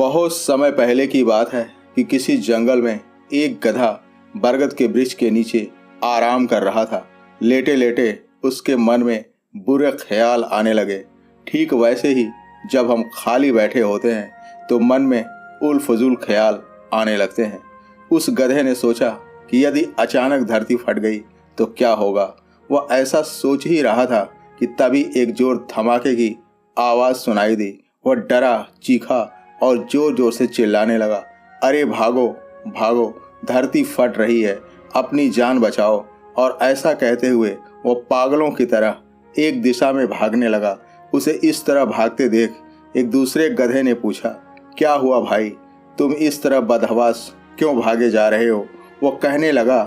बहुत समय पहले की बात है कि किसी जंगल में एक गधा बरगद के वृक्ष के नीचे आराम कर रहा था। लेटे लेटे उसके मन में बुरे ख्याल आने लगे। ठीक वैसे ही जब हम खाली बैठे होते हैं तो मन में उल फजूल ख्याल आने लगते हैं। उस गधे ने सोचा कि यदि अचानक धरती फट गई तो क्या होगा। वह ऐसा सोच ही रहा था कि तभी एक जोर धमाके की आवाज़ सुनाई दी। वह डरा, चीखा और जोर जोर से चिल्लाने लगा, अरे भागो भागो, धरती फट रही है, अपनी जान बचाओ। और ऐसा कहते हुए वो पागलों की तरह एक दिशा में भागने लगा। उसे इस तरह भागते देख एक दूसरे गधे ने पूछा, क्या हुआ भाई, तुम इस तरह बदहवास क्यों भागे जा रहे हो। वो कहने लगा,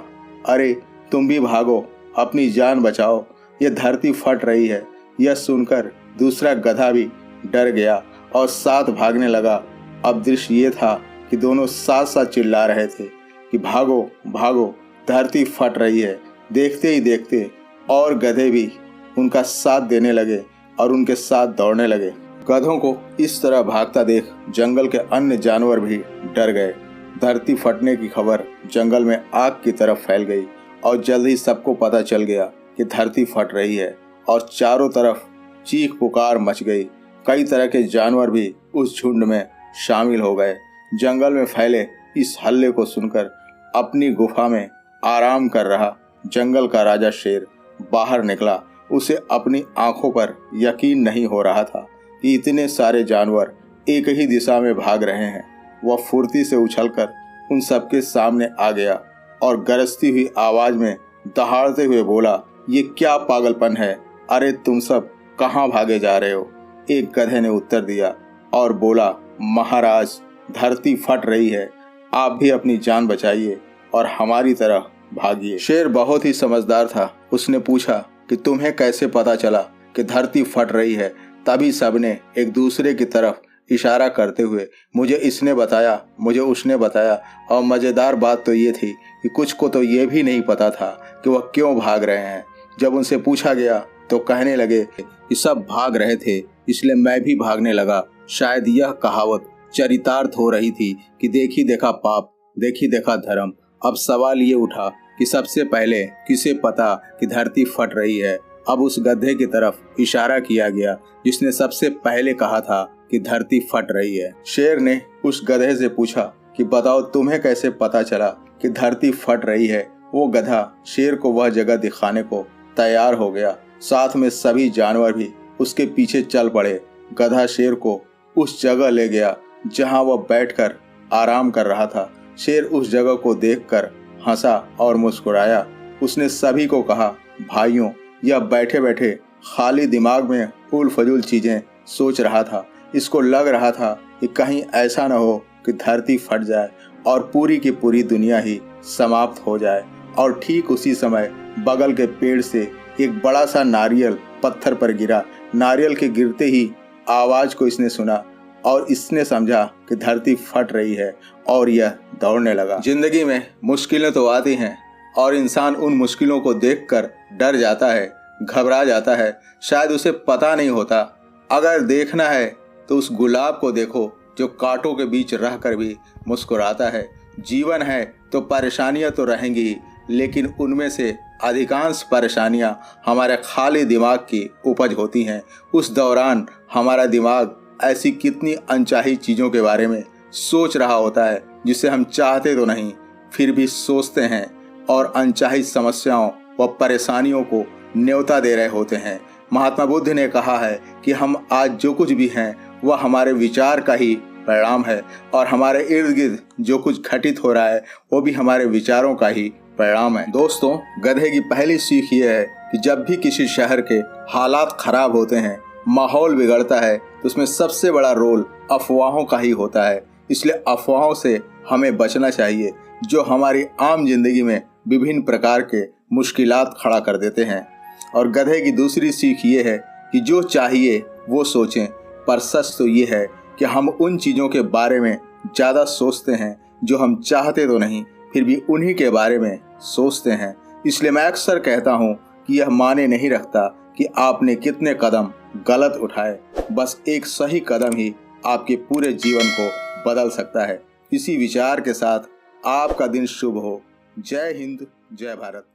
अरे तुम भी भागो, अपनी जान बचाओ, ये धरती फट रही है। यह सुनकर दूसरा गधा भी डर गया और साथ भागने लगा। अब दृश्य ये था कि दोनों साथ साथ चिल्ला रहे थे कि भागो भागो, धरती फट रही है। देखते ही देखते और गधे भी उनका साथ देने लगे और उनके साथ दौड़ने लगे। गधों को इस तरह भागता देख जंगल के अन्य जानवर भी डर गए। धरती फटने की खबर जंगल में आग की तरफ फैल गई और जल्द ही सबको पता चल गया कि धरती फट रही है और चारों तरफ चीख पुकार मच गई। कई तरह के जानवर भी उस झुंड में शामिल हो गए। जंगल में फैले इस हल्ले को सुनकर अपनी गुफा में आराम कर रहा जंगल का राजा शेर बाहर निकला। उसे अपनी आंखों पर यकीन नहीं हो रहा था कि इतने सारे जानवर एक ही दिशा में भाग रहे हैं। वह फुर्ती से उछलकर उन सबके सामने आ गया और गरजती हुई आवाज में दहाड़ते हुए बोला, ये क्या पागलपन है, अरे तुम सब कहाँ भागे जा रहे हो। एक गधे ने उत्तर दिया और बोला, महाराज, धरती फट रही है, आप भी अपनी जान बचाइए और हमारी तरफ भागिए। शेर बहुत ही समझदार था। उसने पूछा कि तुम्हें कैसे पता चला कि धरती फट रही है। तभी सबने एक दूसरे की तरफ इशारा करते हुए मुझे इसने बताया, मुझे उसने बताया। और मज़ेदार बात तो ये थी कि कुछ को तो ये भी नहीं पता था कि वह क्यों भाग रहे हैं। जब उनसे पूछा गया तो कहने लगे कि सब भाग रहे थे इसलिए मैं भी भागने लगा। शायद यह कहावत चरितार्थ हो रही थी कि देखी देखा पाप, देखी देखा धर्म। अब सवाल ये उठा कि सबसे पहले किसे पता कि धरती फट रही है। अब उस गधे की तरफ इशारा किया गया जिसने सबसे पहले कहा था कि धरती फट रही है। शेर ने उस गधे से पूछा कि बताओ तुम्हें कैसे पता चला कि धरती फट रही है। वो गधा शेर को वह जगह दिखाने को तैयार हो गया। साथ में सभी जानवर भी उसके पीछे चल पड़े। गधा शेर को उस जगह ले गया जहां वह बैठकर आराम कर रहा था। शेर उस जगह को देखकर हंसा और मुस्कुराया। उसने सभी को कहा, भाइयों, यह बैठे बैठे खाली दिमाग में उल फजूल चीजें सोच रहा था। इसको लग रहा था कि कहीं ऐसा न हो कि धरती फट जाए और पूरी की पूरी दुनिया ही समाप्त हो जाए। और ठीक उसी समय बगल के पेड़ से एक बड़ा सा नारियल पत्थर पर गिरा। नारियल के गिरते ही आवाज को इसने सुना और इसने समझा कि धरती फट रही है और यह दौड़ने लगा। जिंदगी में मुश्किलें तो आती हैं और इंसान उन मुश्किलों को देखकर डर जाता है, घबरा जाता है। शायद उसे पता नहीं होता। अगर देखना है तो उस गुलाब को देखो जो कांटों के बीच रहकर भी मुस्कुराता है। जीवन है तो परेशानियां तो रहेंगी ही, लेकिन उनमें से अधिकांश परेशानियां हमारे खाली दिमाग की उपज होती हैं। उस दौरान हमारा दिमाग ऐसी कितनी अनचाही चीज़ों के बारे में सोच रहा होता है जिसे हम चाहते तो नहीं फिर भी सोचते हैं और अनचाही समस्याओं व परेशानियों को न्योता दे रहे होते हैं। महात्मा बुद्ध ने कहा है कि हम आज जो कुछ भी हैं वह हमारे विचार का ही परिणाम है और हमारे इर्द गिर्द जो कुछ घटित हो रहा है वो भी हमारे विचारों का ही परिणाम है। दोस्तों, गधे की पहली सीख ये है कि जब भी किसी शहर के हालात खराब होते हैं, माहौल बिगड़ता है, तो उसमें सबसे बड़ा रोल अफवाहों का ही होता है। इसलिए अफवाहों से हमें बचना चाहिए जो हमारी आम जिंदगी में विभिन्न प्रकार के मुश्किलात खड़ा कर देते हैं। और गधे की दूसरी सीख ये है कि जो चाहिए वो सोचें, पर सच तो ये है कि हम उन चीज़ों के बारे में ज़्यादा सोचते हैं जो हम चाहते तो नहीं फिर भी उन्हीं के बारे में सोचते हैं। इसलिए मैं अक्सर कहता हूँ कि यह माने नहीं रखता कि आपने कितने कदम गलत उठाए, बस एक सही कदम ही आपके पूरे जीवन को बदल सकता है। इसी विचार के साथ आपका दिन शुभ हो। जय हिंद, जय भारत।